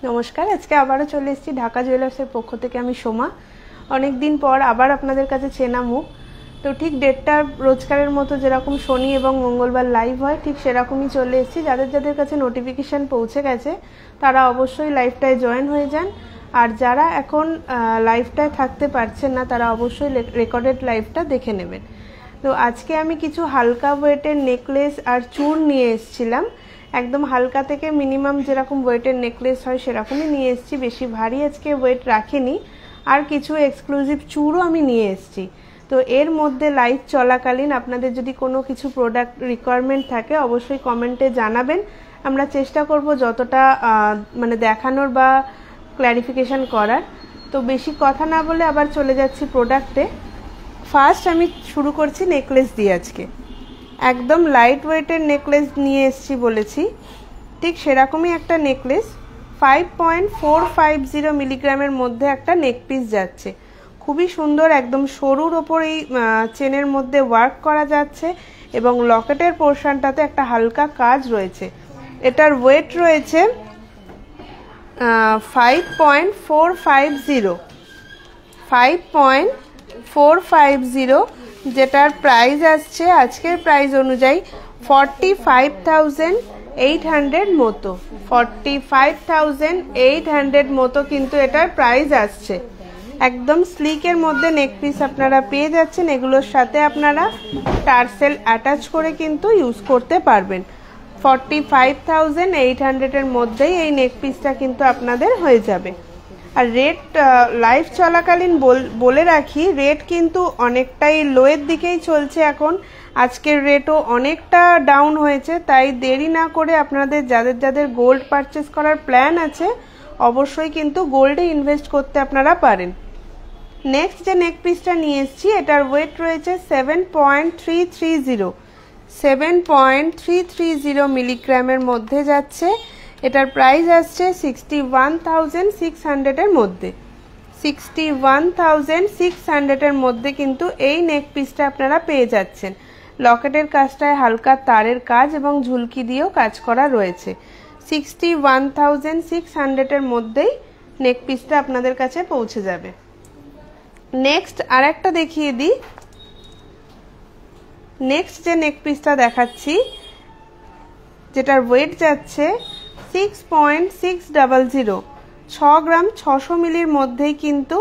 নমস্কার, আজকে আবারও চলে এসেছি ঢাকা জুয়েলার্সের পক্ষ থেকে। আমি সোমা। অনেক দিন পর আবার আপনাদের কাছে চেনা মুখ। তো ঠিক ডেটটা রোজকারের মতো যেরকম শনি এবং মঙ্গলবার লাইভ হয়, ঠিক সেরকমই চলে এসেছি। যাদের যাদের কাছে নোটিফিকেশান পৌঁছে গেছে তারা অবশ্যই লাইভটায় জয়েন হয়ে যান, আর যারা এখন লাইভটায় থাকতে পারছেন না তারা অবশ্যই রেকর্ডেড লাইভটা দেখে নেবেন। তো আজকে আমি কিছু হালকা ওয়েটের নেকলেস আর চূড় নিয়ে এসেছিলাম। একদম হালকা থেকে মিনিমাম যেরকম ওয়েটের নেকলেস হয় সেরকমই নিয়ে এসেছি, বেশি ভারী আজকে ওয়েট রাখিনি। আর কিছু এক্সক্লুসিভ চূড়ও আমি নিয়ে এসেছি। তো এর মধ্যে লাইভ চলাকালীন আপনাদের যদি কোনো কিছু প্রোডাক্ট রিকোয়ারমেন্ট থাকে অবশ্যই কমেন্টে জানাবেন। আমরা চেষ্টা করব যতটা দেখানোর বা ক্ল্যারিফিকেশন করার। তো বেশি কথা না বলে আবার চলে যাচ্ছি প্রোডাক্টে। ফার্স্ট আমি শুরু করছি নেকলেস দিয়ে। আজকে একদম লাইট ওয়েটের নেকলেস নিয়ে এসেছি বলেছি, ঠিক সেরকমই একটা নেকলেস 5.450 মিলিগ্রামের মধ্যে একটা নেক পিস যাচ্ছে। খুবই সুন্দর, একদম সরুর ওপর এই চেনের মধ্যে ওয়ার্ক করা যাচ্ছে এবং লকেটের পোর্শনটাতে একটা হালকা কাজ রয়েছে। এটার ওয়েট রয়েছে 5.450, যেটার প্রাইস আসছে আজকের প্রাইস অনুযায়ী 45,800 মতো। 45,800 মতো কিন্তু এটার প্রাইস আসছে। একদম স্লিকের মধ্যে নেক পিস আপনারা পেয়ে যাচ্ছেন। এগুলোর সাথে আপনারা টার্সেল অ্যাটাচ করে কিন্তু ইউজ করতে পারবেন। 45,800 এর মধ্যেই এই নেক পিসটা কিন্তু আপনাদের হয়ে যাবে। আর রেট লাইভ চলাকালীন বলে রাখি, রেট কিন্তু অনেকটাই লোয়ের দিকেই চলছে এখন। আজকের রেটও অনেকটা ডাউন হয়েছে, তাই দেরি না করে আপনাদের যাদের যাদের গোল্ড পারচেস করার প্ল্যান আছে অবশ্যই কিন্তু গোল্ডে ইনভেস্ট করতে আপনারা পারেন। নেক্সট যে নেক পিসটা নিয়ে এসেছি এটার ওয়েট রয়েছে 7.330 মিলিগ্রামের মধ্যে যাচ্ছে। এটার প্রাইস আসছে 61,600 এর মধ্যে। 61,600 এর মধ্যে কিন্তু এই নেক পিসটা আপনারা পেয়ে যাচ্ছেন। লকেটের কাজটায় হালকা তারের কাজ এবং ঝুলকি দিয়েও কাজ করা রয়েছে। 61,600 এর মধ্যেই নেক পিসটা আপনাদের কাছে পৌঁছে যাবে। নেক্সট আর একটা দেখিয়ে দিই। নেক্সট যে নেক পিসটা দেখাচ্ছি যেটার ওয়েট যাচ্ছে 6.600, 6 গ্রাম 600 মিলির মধ্যেই কিন্তু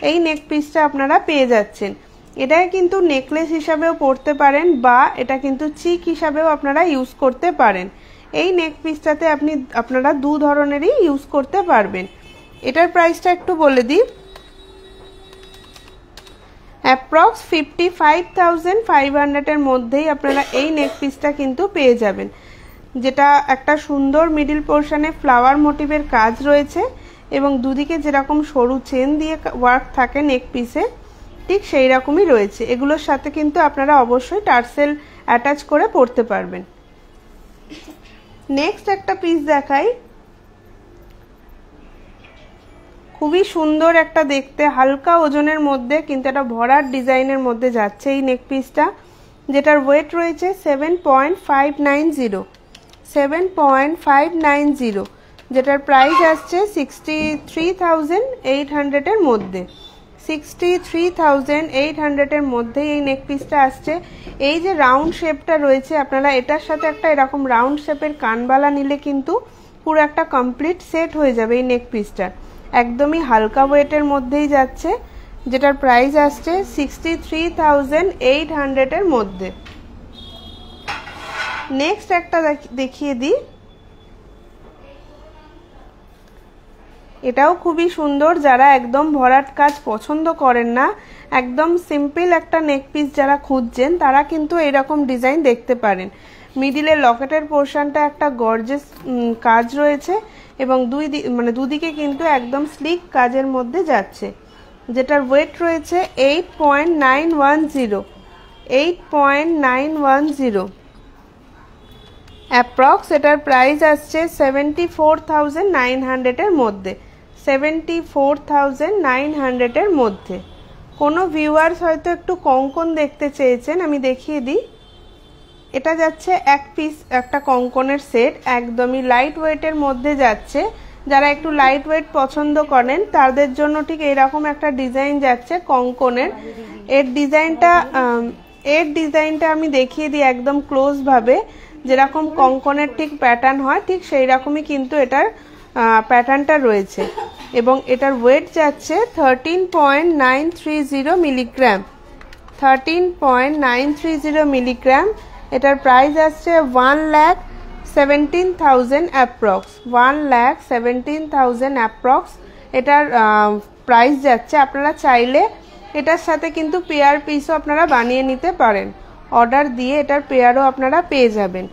এই নেক পিসটা আপনারা পেয়ে যাচ্ছেন। এটাকে কিন্তু নেকলেস হিসাবেও পরতে পারেন বা এটা কিন্তু চিক হিসাবেও আপনারা ইউজ করতে পারেন। এই নেক পিসটাতে আপনারা দু ধরনেরই ইউজ করতে পারবেন। এটার প্রাইসটা একটু বলে দিই। অ্যাপ্রক্স 55,500 এর মধ্যেই আপনারা এই নেক পিসটা কিন্তু পেয়ে যাবেন, যেটা একটা সুন্দর মিডিল পোর্শনে ফ্লাওয়ার মোটিভের কাজ রয়েছে এবং দুদিকে যেরকম সরু চেন দিয়ে ওয়ার্ক থাকে নেক পিসে ঠিক সেই রকমই রয়েছে। এগুলোর সাথে কিন্তু আপনারা অবশ্যই টার্সেল অ্যাটাচ করে পরতে পারবেন। নেক্সট একটা পিস দেখাই। খুবই সুন্দর একটা দেখতে হালকা ওজনের মধ্যে কিন্তু একটা ভরার ডিজাইনের মধ্যে যাচ্ছে এই নেক পিসটা, যেটার ওয়েট রয়েছে 7.590, যেটার প্রাইস আসছে 63,800 এর মধ্যে। 63,800 এর মধ্যে এই নেক পিসটা আসছে। এই যে রাউন্ড শেপটা রয়েছে আপনারা এটার সাথে একটা এরকম রাউন্ড শেপের কানবালা নিলে কিন্তু পুরো একটা কমপ্লিট সেট হয়ে যাবে এই নেক পিসটা। একদমই হালকা ওয়েটের মধ্যেই যাচ্ছে, যেটার প্রাইস আসছে 63,800 এর মধ্যে। নেক্সট একটা দেখিয়ে দিই। এটাও খুবই সুন্দর। যারা একদম ভরাট কাজ পছন্দ করেন না, একদম সিম্পল একটা নেক পিস যারা খুঁজছেন তারা কিন্তু এরকম ডিজাইন দেখতে পারেন। মিডিলের লকেটের পোর্শনটা একটা গর্জিয়াস কাজ রয়েছে এবং দুদিকে কিন্তু একদম স্লিক কাজের মধ্যে যাচ্ছে, যেটার ওয়েট রয়েছে 8.910। অ্যাপ্রক্স এটার প্রাইস আসছে 74,900 এর মধ্যে। 74,900 এর মধ্যে। কোনো ভিউয়ার্স হয়তো একটু কঙ্কন দেখতে চেয়েছেন, আমি দেখিয়ে দিই। এটা যাচ্ছে এক পিস একটা কঙ্কনের সেট, একদমই লাইট ওয়েটের মধ্যে যাচ্ছে, যারা একটু লাইট ওয়েট পছন্দ করেন তাদের জন্য ঠিক এইরকম একটা ডিজাইন যাচ্ছে কঙ্কনের। এর ডিজাইনটা আমি দেখিয়ে দিই একদম ক্লোজ ভাবে, যেরকম কঙ্কনের ঠিক প্যাটার্ন হয় ঠিক সেই রকমই কিন্তু এটার প্যাটার্নটা রয়েছে। এবং এটার ওয়েট যাচ্ছে 13.930 মিলিগ্রাম, 13.930 মিলিগ্রাম। এটার প্রাইস আসছে 1,17,000 অ্যাপ্রক্স, 1,17,000 অ্যাপ্রক্স এটার প্রাইস যাচ্ছে। আপনারা চাইলে এটার সাথে কিন্তু পেয়ার পিসও আপনারা বানিয়ে নিতে পারেন, অর্ডার দিয়ে এটার পেয়ারও আপনারা পেয়ে যাবেন।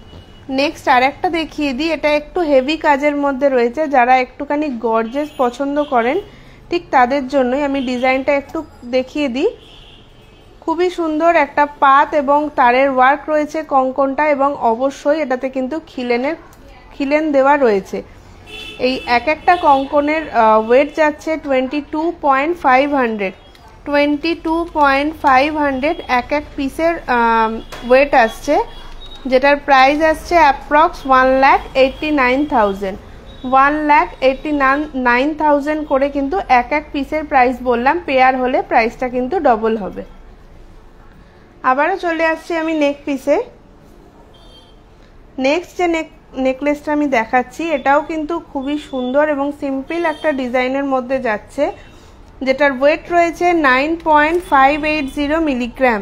নেক্সট আরেকটা দেখিয়ে দিই, এটা একটু হেভি কাজের মধ্যে রয়েছে, যারা একটুখানি গর্জিয়াস পছন্দ করেন ঠিক তাদের জন্যই আমি ডিজাইনটা একটু দেখিয়ে দিই। খুবই সুন্দর একটা পাত এবং তারের ওয়ার্ক রয়েছে কঙ্কনটা, এবং অবশ্যই এটাতে কিন্তু খিলেন দেওয়া রয়েছে। এই এক একটা কঙ্কনের ওয়েট যাচ্ছে 22.500, 22.500 এক এক পিসের ওয়েট আসছে, যেটার প্রাইস আসছে অ্যাপ্রক্স 1,89,000, 1,89,000 করে কিন্তু এক এক পিসের প্রাইস বললাম। পেয়ার হলে প্রাইসটা কিন্তু ডবল হবে। আবারও চলে আসছি আমি নেক পিসে। নেক্সট যে নেকলেসটা আমি দেখাচ্ছি এটাও কিন্তু খুবই সুন্দর এবং সিম্পল একটা ডিজাইনের মধ্যে যাচ্ছে, যেটার ওয়েট রয়েছে 9.580 মিলিগ্রাম,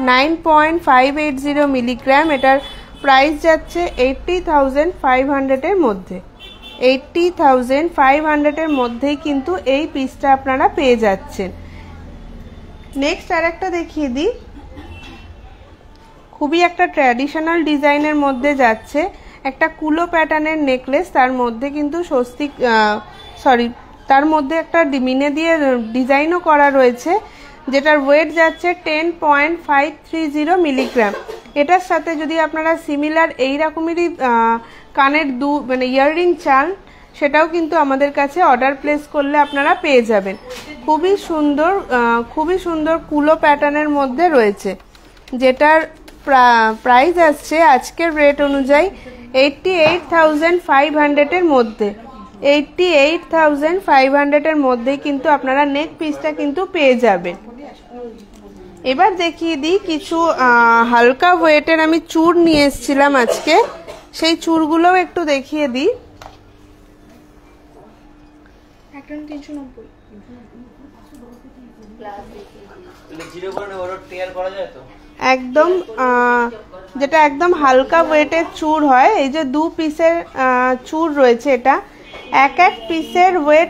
9.580 মিলিগ্রাম। এটার প্রাইস যাচ্ছে 80,500 এর মধ্যে, 80,500 এর মধ্যেই কিন্তু এই পিসটা আপনারা পেয়ে যাচ্ছেন। নেক্সট আরেকটা দেখিয়ে দিই, খুবই একটা ট্র্যাডিশনাল ডিজাইনের মধ্যে যাচ্ছে, একটা কুলো প্যাটার্নের নেকলেস, তার মধ্যে কিন্তু তার মধ্যে একটা মিনে দিয়ে ডিজাইনও করা রয়েছে, যেটার ওয়েট যাচ্ছে 10.530 মিলিগ্রাম। এটার সাথে যদি আপনারা সিমিলার এইরকমেরই কানের মানে ইয়াররিং চান, সেটাও কিন্তু আমাদের কাছে অর্ডার প্লেস করলে আপনারা পেয়ে যাবেন। খুবই সুন্দর কুলো প্যাটার্নের মধ্যে রয়েছে, যেটার প্রাইস আসছে আজকের রেট অনুযায়ী 88,500 এর মধ্যে, 88,500 এর মধ্যেই কিন্তু আপনারা নেক পিসটা কিন্তু পেয়ে যাবেন। এবার দেখিয়ে দিই কিছু হালকা ওয়েটের আমি চূড় নিয়ে এসেছিলাম আজকে, সেই চূড়গুলোও একটু দেখিয়ে দিই। একদম যেটা একদম হালকা ওয়েটের চূড় হয়, এই যে 2 পিসের চূড় রয়েছে, এটা এক এক পিসের ওয়েট,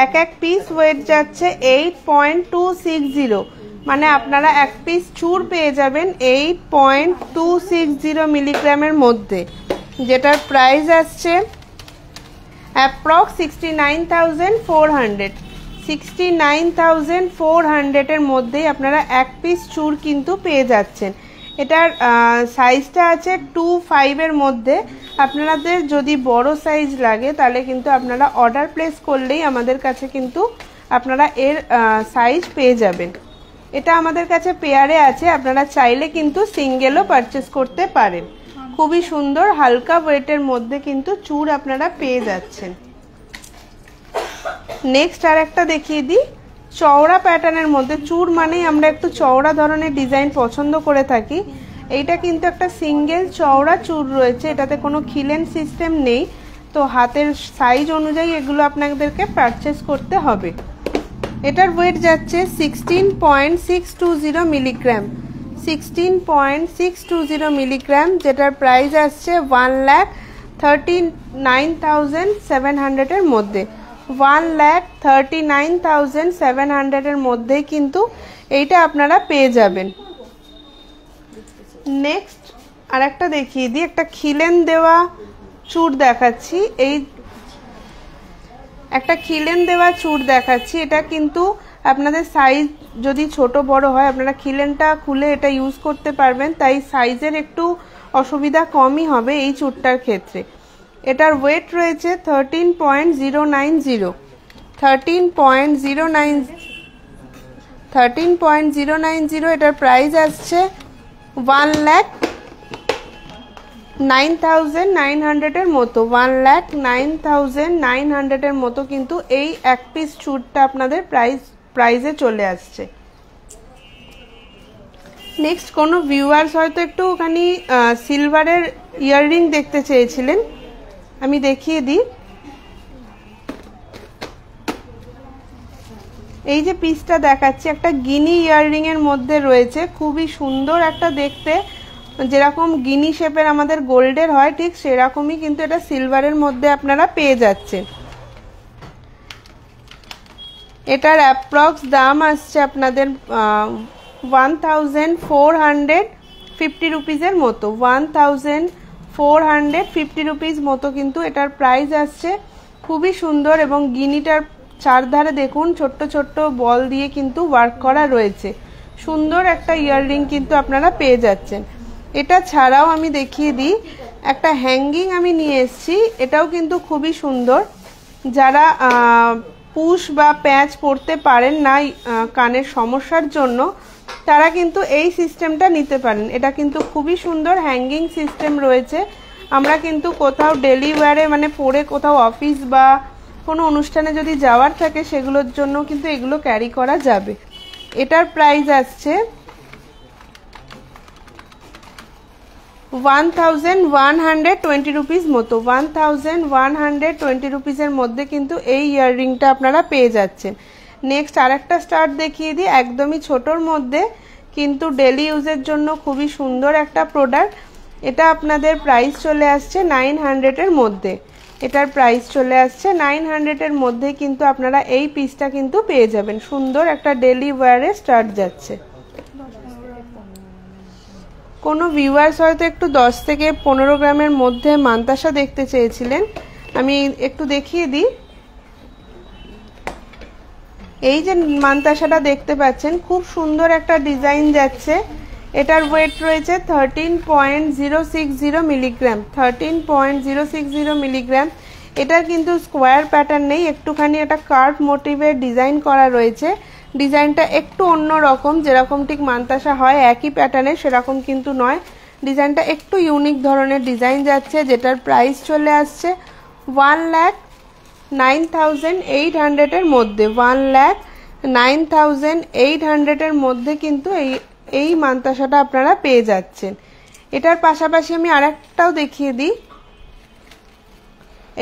এক এক পিস ওয়েট যাচ্ছে 8.260, মানে আপনারা এক পিস চূড় পেয়ে যাবেন 8.260 মিলিগ্রামের মধ্যে, যেটার প্রাইস আসছে অ্যাপ্রক্স 69,400, 69,400 এর মধ্যেই আপনারা এক পিস চূড় কিন্তু পেয়ে যাচ্ছেন। এটার সাইজটা আছে 2.5 এর মধ্যে। আপনাদের যদি বড় সাইজ লাগে তাহলে কিন্তু আপনারা অর্ডার প্লেস করলেই আমাদের কাছে কিন্তু আপনারা এর সাইজ পেয়ে যাবেন। এটা আমাদের কাছে পেয়ারে আছে, আপনারা চাইলে কিন্তু সিঙ্গেলও পারচেস করতে পারেন। খুবই সুন্দর হালকা ওয়েটের মধ্যে কিন্তু চূড় আপনারা পেয়ে যাচ্ছেন। নেক্সট আর একটা দেখিয়ে দিই, চওড়া প্যাটার্নের মধ্যে চূড় মানেই আমরা একটু চওড়া ধরনের ডিজাইন পছন্দ করে থাকি। এইটা কিন্তু একটা সিঙ্গেল চওড়া চূড় রয়েছে, এটাতে কোনো খিলেন সিস্টেম নেই, তো হাতের সাইজ অনুযায়ী এগুলো আপনাদেরকে পারচেস করতে হবে। এটার ওয়েট যাচ্ছে 16.620 মিলিগ্রাম, 16.620 মিলিগ্রাম, যেটার প্রাইস আসছে 1,39,700 এর মধ্যে, 1,39,700 এর মধ্যেই কিন্তু এইটা আপনারা পেয়ে যাবেন। নেক্সট আর একটা দেখিয়ে দিই, একটা খিলেন দেওয়া চূড় দেখাচ্ছি, এই একটা খিলেন দেওয়া চূড় দেখাচ্ছি। এটা কিন্তু আপনাদের সাইজ যদি ছোট বড় হয় আপনারা খিলেনটা খুলে এটা ইউজ করতে পারবেন, তাই সাইজের একটু অসুবিধা কমই হবে এই চূড়টার ক্ষেত্রে। এটার ওয়েট রয়েছে 13.090, 13.090, এটার প্রাইস আসছে 9,900 মতো, 1,09,900 মতো কিন্তু এই এক পিস চুড়টা আপনাদের প্রাইসে চলে আসছে। নেক্সট কোনো ভিউয়ার্স হয়তো একটুখানি সিলভারের ইয়াররিং দেখতে চেয়েছিলেন, আমি দেখিয়ে দিই। এই যে পিসটা দেখাচ্ছি একটা গিনি ইয়াররিং এর মধ্যে রয়েছে, খুবই সুন্দর একটা দেখতে, যেরকম গিনি শেপের আমাদের গোল্ডের হয় ঠিক সেরকমই কিন্তু এটা সিলভারের মধ্যে আপনারা পেয়ে যাচ্ছেন। এটার অ্যাপ্রক্স দাম আসছে আপনাদের 1,450 রুপিসের মতো, 1,450 রুপিস মতো কিন্তু এটার প্রাইস আসছে। খুবই সুন্দর এবং গিনিটার চারধারে দেখুন ছোট্ট ছোট্ট বল দিয়ে কিন্তু ওয়ার্ক করা রয়েছে, সুন্দর একটা ইয়াররিং কিন্তু আপনারা পেয়ে যাচ্ছেন। এটা ছাড়াও আমি দেখিয়ে দিই একটা হ্যাঙ্গিং আমি নিয়ে এসেছি, এটাও কিন্তু খুবই সুন্দর। যারা পুশ বা প্যাচ পরতে পারেন না কানের সমস্যার জন্য, তারা কিন্তু এই সিস্টেমটা নিতে পারেন। এটা কিন্তু খুবই সুন্দর হ্যাঙ্গিং সিস্টেম রয়েছে। আমরা কিন্তু কোথাও ডেলি ওয়্যারে মানে পরে কোথাও অফিস বা কোনো অনুষ্ঠানে যদি যাওয়ার থাকে সেগুলোর জন্য কিন্তু এগুলো ক্যারি করা যাবে। এটার প্রাইস আসছে 1,120 রুপিস মতো, 1,120 রুপিসের মধ্যে কিন্তু এই ইয়াররিংটা আপনারা পেয়ে যাচ্ছেন। নেক্সট আরেকটা স্টার্ট দেখিয়ে দিই, একদমই ছোটোর মধ্যে কিন্তু ডেলি ইউজের জন্য খুবই সুন্দর একটা প্রোডাক্ট। এটা আপনাদের প্রাইস চলে আসছে 900-এর মধ্যে, এটার প্রাইস চলে আসছে 900-এর মধ্যে কিন্তু আপনারা এই পিসটা কিন্তু পেয়ে যাবেন। সুন্দর একটা ডেলি ওয়্যারে স্টার্ট যাচ্ছে। কোনো ভিউয়ার্স হয়তো একটু 10 থেকে 15 গ্রামের মধ্যে মান্তাসা দেখতে চেয়েছিলেন, আমি একটু দেখিয়ে দিই। এই যে মান্তাসাটা দেখতে পাচ্ছেন খুব সুন্দর একটা ডিজাইন যাচ্ছে। এটার ওয়েট রয়েছে 13.060 মিলিগ্রাম, 13.060 মিলিগ্রাম। এটার কিন্তু স্কোয়ার প্যাটার্ন নেই, একটুখানি একটা কার্ভ মোটিভের ডিজাইন করা রয়েছে। ডিজাইনটা একটু অন্য রকম, যেরকম ঠিক মান্তাসা হয় একই প্যাটার্নের সেরকম কিন্তু নয়, ডিজাইনটা একটু ইউনিক ধরনের ডিজাইন যাচ্ছে। যেটার প্রাইস চলে আসছে 1,09,800-এর মধ্যে, 1,09,800-এর মধ্যে কিন্তু এই মান্তাসাটা আপনারা পেয়ে যাচ্ছেন। এটার পাশাপাশি আমি আরেকটাও দেখিয়ে দিই,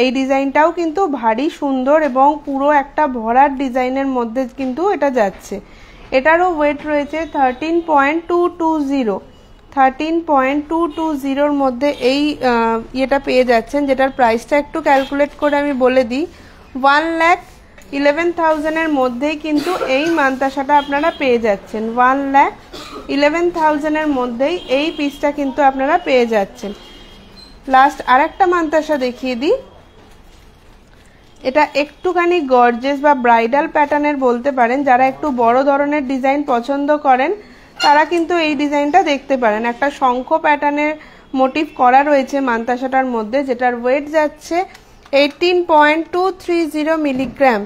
এই ডিজাইনটাও কিন্তু ভারী সুন্দর এবং পুরো একটা ভরার ডিজাইনের মধ্যে কিন্তু এটা যাচ্ছে। এটারও ওয়েট রয়েছে 13.220, 13.220-র মধ্যে এই ইয়েটা পেয়ে যাচ্ছেন। যেটার প্রাইসটা একটু ক্যালকুলেট করে আমি বলে দিই, 1,11,000-এর মধ্যেই কিন্তু এই মান্তাসাটা আপনারা পেয়ে যাচ্ছেন, 1,11,000-এর মধ্যেই এই পিসটা কিন্তু আপনারা পেয়ে যাচ্ছেন। লাস্ট আরেকটা মান্তাসা দেখিয়ে দিই, এটা একটুখানি গর্জিয়াস বা ব্রাইডাল প্যাটার্নের বলতে পারেন। যারা একটু বড় ধরনের ডিজাইন পছন্দ করেন তারা কিন্তু এই ডিজাইনটা দেখতে পারেন। একটা শঙ্খ প্যাটার্নের মোটিভ করা রয়েছে মান্তাসাটার মধ্যে, যেটার ওয়েট যাচ্ছে 18.230 মিলিগ্রাম,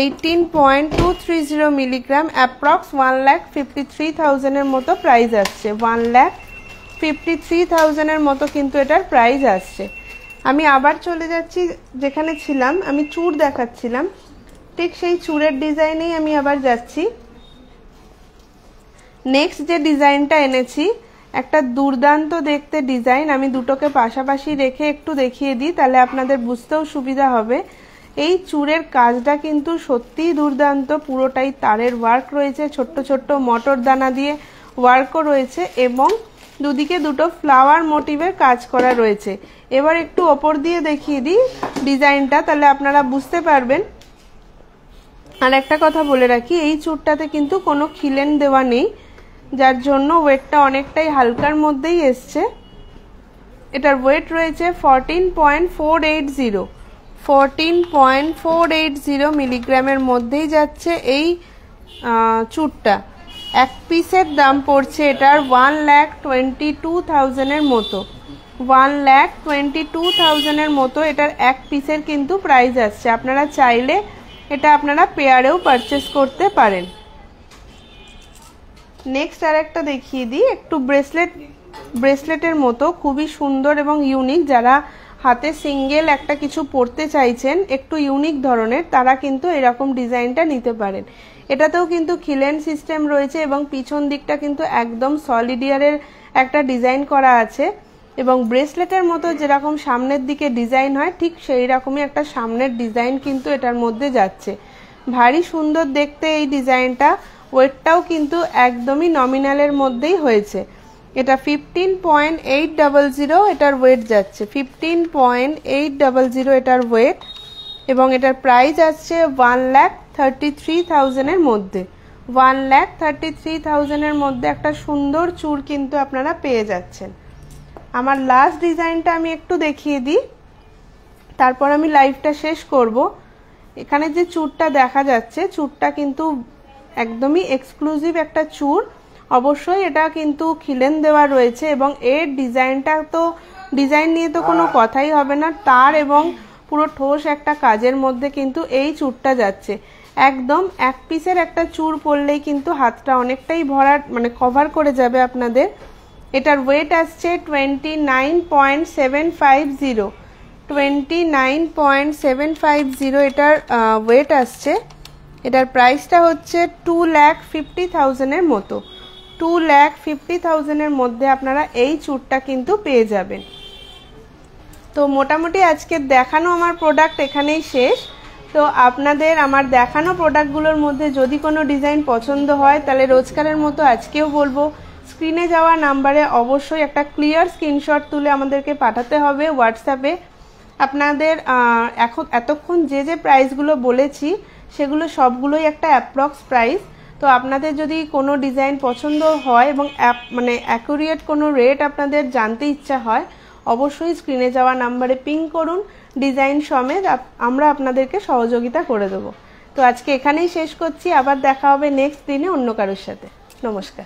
18.230 মিলিগ্রাম, অ্যাপ্রক্স 1,53,000-এর মতো প্রাইস আসছে, 1,53,000-এর মতো কিন্তু এটার প্রাইস আসছে। আমি আবার চলে যাচ্ছি যেখানে ছিলাম, আমি চূড় দেখাচ্ছিলাম, ঠিক সেই চূড়ের ডিজাইনেই আমি আবার যাচ্ছি। নেক্সট যে ডিজাইনটা এনেছি একটা দুর্দান্ত দেখতে ডিজাইন, আমি দুটোকে পাশাপাশি রেখে একটু দেখিয়ে দিই তাহলে আপনাদের বুঝতেও সুবিধা হবে। এই চূড়ের কাজটা কিন্তু সত্যিই দুর্দান্ত, পুরোটাই তারের ওয়ার্ক রয়েছে, ছোট্ট ছোট্ট মটর দানা দিয়ে ওয়ার্কও রয়েছে এবং দুদিকে দুটো ফ্লাওয়ার মোটিভের কাজ করা রয়েছে। এবার একটু ওপর দিয়ে দেখিয়ে দিই ডিজাইনটা, তাহলে আপনারা বুঝতে পারবেন। আর একটা কথা বলে রাখি, এই চূড়টাতে কিন্তু কোনো খিলেন দেওয়া নেই, যার জন্য ওয়েটটা অনেকটাই হালকার মধ্যেই এসছে। এটার ওয়েট রয়েছে 14.480, 14.480 মিলিগ্রামের মধ্যেই যাচ্ছে এই চূড়টা। এক পিসের দাম পড়ছে এটার 1,22,000-এর মতো, 1,22,000-এর মতো এটার এক পিসের কিন্তু প্রাইস আসছে। আপনারা চাইলে এটা আপনারা পেয়ারেও পারচেস করতে পারেন। নেক্সট আর একটা দেখিয়ে দিই, একটু ব্রেসলেট ব্রেসলেটের মতো, খুবই সুন্দর এবং ইউনিক। যারা হাতে সিঙ্গেল একটা কিছু পরতে চাইছেন একটু ইউনিক ধরনের, তারা কিন্তু এরকম ডিজাইনটা নিতে পারেন। এটাতেও কিন্তু খিলেন সিস্টেম রয়েছে এবং পিছন দিকটা কিন্তু একদম সলিডিয়ারের একটা ডিজাইন করা আছে এবং ব্রেসলেটের মতো যেরকম সামনের দিকে ডিজাইন হয় ঠিক সেই রকমই একটা সামনের ডিজাইন কিন্তু এটার মধ্যে যাচ্ছে। ভারী সুন্দর দেখতে এই ডিজাইনটা। ওয়েটটাও কিন্তু একদমই নমিনালের মধ্যেই হয়েছে। এটা 15.800 এটার ওয়েট যাচ্ছে, 15.800 এটার ওয়েট এবং এটার প্রাইস আসছে 1,33,000 এর মধ্যে। 1,33,000 এর মধ্যে একটা সুন্দর চূড় কিন্তু আপনারা পেয়ে যাচ্ছেন। আমার লাস্ট ডিজাইনটা আমি একটু দেখিয়ে দিই, তারপর আমি লাইভটা শেষ করব। এখানে যে চূড়টা দেখা যাচ্ছে, চূড়টা কিন্তু একদমই এক্সক্লুসিভ একটা চূড়। অবশ্যই এটা কিন্তু খিলেন দেওয়া রয়েছে এবং এর ডিজাইনটা তো ডিজাইন নিয়ে তো কোনো কথাই হবে না। তার এবং পুরো ঠোস একটা কাজের মধ্যে কিন্তু এই চূড়টা যাচ্ছে। একদম এক পিসের একটা চূড় পরলেই কিন্তু হাতটা অনেকটাই ভরা মানে কভার করে যাবে আপনাদের। এটার ওয়েট আসছে 29.750, 29.750 এটার ওয়েট আসছে। এটার প্রাইসটা হচ্ছে 2,50,000 এর মতো। 2,50,000 এর মধ্যে আপনারা এই চূড়টা কিন্তু পেয়ে যাবেন। তো মোটামুটি আজকে দেখানো আমার প্রোডাক্ট এখানেই শেষ। তো আপনাদের আমার দেখানো প্রোডাক্টগুলোর মধ্যে যদি কোনো ডিজাইন পছন্দ হয় তাহলে রোজকারের মতো আজকেও বলবো স্ক্রিনে যাওয়া নাম্বারে অবশ্যই একটা ক্লিয়ার স্ক্রিনশট তুলে আমাদেরকে পাঠাতে হবে হোয়াটসঅ্যাপে। আপনাদের এতক্ষণ যে যে প্রাইসগুলো বলেছি সেগুলো সবগুলোই একটা অ্যাপ্রক্স প্রাইস। তো আপনাদের যদি কোনো ডিজাইন পছন্দ হয় এবং মানে অ্যাকুরেট কোনো রেট আপনাদের জানতে ইচ্ছা হয় অবশ্যই স্ক্রিনে যাওয়া নাম্বারে পিং করুন, ডিজাইন সমেত আমরা আপনাদেরকে সহযোগিতা করে দেবো। তো আজকে এখানেই শেষ করছি, আবার দেখা হবে নেক্সট দিনে অন্য কারোর সাথে। নমস্কার।